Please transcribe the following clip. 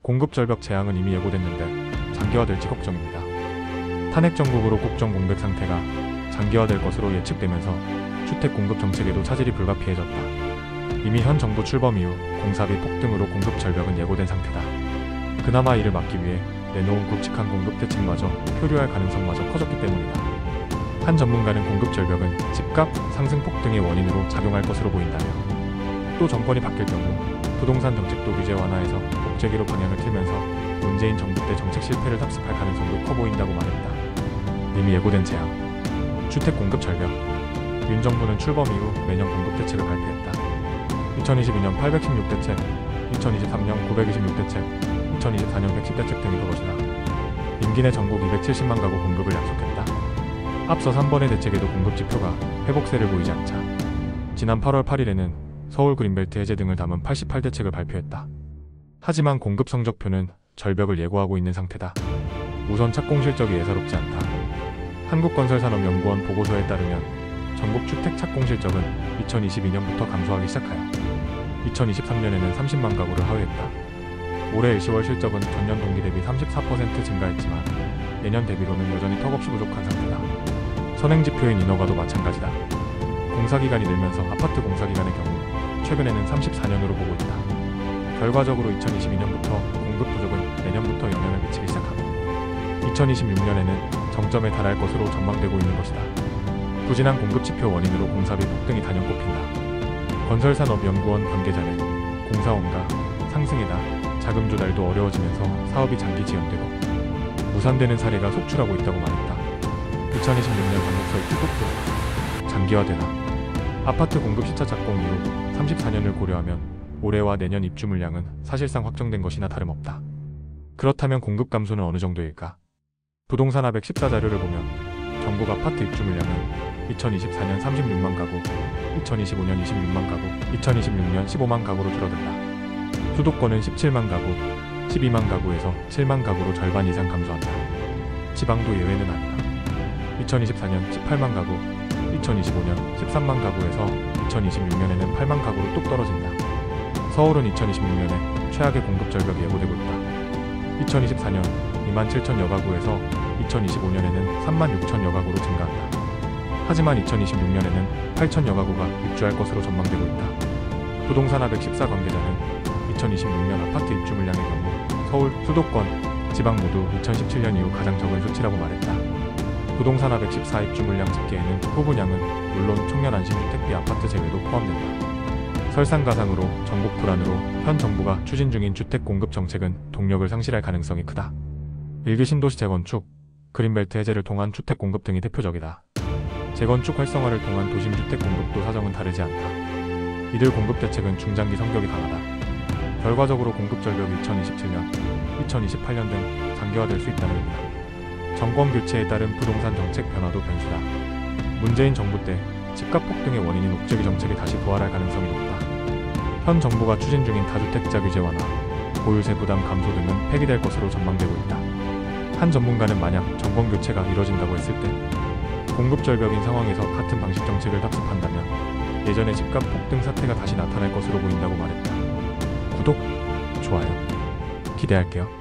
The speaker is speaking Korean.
공급 절벽 재앙은 이미 예고됐는데 장기화될지 걱정입니다. 탄핵 정국으로 국정 공백 상태가 장기화될 것으로 예측되면서 주택 공급 정책에도 차질이 불가피해졌다. 이미 현 정부 출범 이후 공사비 폭등으로 공급 절벽은 예고된 상태다. 그나마 이를 막기 위해 내놓은 굵직한 공급 대책마저 표류할 가능성마저 커졌기 때문이다. 한 전문가는 공급 절벽은 집값 상승 폭등의 원인으로 작용할 것으로 보인다며, 또 정권이 바뀔 경우 부동산 정책도 규제 완화해서 복제기로 방향을 틀면서 문재인 정부 때 정책 실패를 답습할 가능성도 커 보인다고 말했다. 이미 예고된 재앙, 주택 공급 절벽. 윤 정부는 출범 이후 매년 공급 대책을 발표했다. 2022년 816대책, 2023년 926대책, 2024년 110대책 등이 그것이다. 임기 내 전국 270만 가구 공급을 약속했다. 앞서 3번의 대책에도 공급 지표가 회복세를 보이지 않자 지난 8월 8일에는 서울 그린벨트 해제 등을 담은 88대책을 발표했다. 하지만 공급 성적표는 절벽을 예고하고 있는 상태다. 우선 착공 실적이 예사롭지 않다. 한국건설산업연구원 보고서에 따르면 전국 주택 착공 실적은 2022년부터 감소하기 시작하여 2023년에는 30만 가구를 하회했다. 올해 10월 실적은 전년 동기 대비 34% 증가했지만 예년 대비로는 여전히 턱없이 부족한 상태다. 선행지표인 인허가도 마찬가지다. 공사기간이 늘면서 아파트 공사기간의 경우 최근에는 34년으로 보고 있다. 결과적으로 2022년부터 공급 부족은 내년부터 영향을 미치기 시작하고 2026년에는 정점에 달할 것으로 전망되고 있는 것이다. 부진한 공급지표 원인으로 공사비 폭등이 단연 꼽힌다. 건설산업연구원 관계자는 공사원가 상승이다. 자금 조달도 어려워지면서 사업이 장기 지연되고 무산되는 사례가 속출하고 있다고 말했다. 2026년 전국서의 투톱도 장기화되나. 아파트 공급 시차 착공 이후 34년을 고려하면 올해와 내년 입주 물량은 사실상 확정된 것이나 다름없다. 그렇다면 공급 감소는 어느 정도일까? 부동산 하백 14자료를 보면 전국 아파트 입주 물량은 2024년 36만 가구, 2025년 26만 가구, 2026년 15만 가구로 줄어든다. 수도권은 17만 가구, 12만 가구에서 7만 가구로 절반 이상 감소한다. 지방도 예외는 아니다. 2024년 18만 가구, 2025년 13만 가구에서 2026년에는 8만 가구로 뚝 떨어진다. 서울은 2026년에 최악의 공급 절벽이 예고되고 있다. 2024년 2만 7천여 가구에서 2025년에는 3만 6천여 가구로 증가한다. 하지만 2026년에는 8천여 가구가 입주할 것으로 전망되고 있다. 부동산 하백 14 관계자는 2026년 아파트 입주 물량의 경우 서울, 수도권, 지방 모두 2017년 이후 가장 적은 수치라고 말했다. 부동산 하백 14 입주 물량 집계에는 후분양은 물론 청년 안심주택비 아파트 제외도 포함된다. 설상가상으로 전국 불안으로 현 정부가 추진 중인 주택 공급 정책은 동력을 상실할 가능성이 크다. 일기 신도시 재건축, 그린벨트 해제를 통한 주택 공급 등이 대표적이다. 재건축 활성화를 통한 도심 주택 공급도 사정은 다르지 않다. 이들 공급 대책은 중장기 성격이 강하다. 결과적으로 공급 절벽이 2027년, 2028년 등 장기화될 수 있다는 의미다. 정권 교체에 따른 부동산 정책 변화도 변수다. 문재인 정부 때 집값 폭등의 원인인 옥죄기 정책이 다시 부활할 가능성이 높다. 현 정부가 추진 중인 다주택자 규제 완화, 보유세 부담 감소 등은 폐기될 것으로 전망되고 있다. 한 전문가는 만약 정권 교체가 이뤄진다고 했을 때 공급 절벽인 상황에서 같은 방식 정책을 답습한다면 예전의 집값 폭등 사태가 다시 나타날 것으로 보인다고 말했다. 구독, 좋아요, 기대할게요.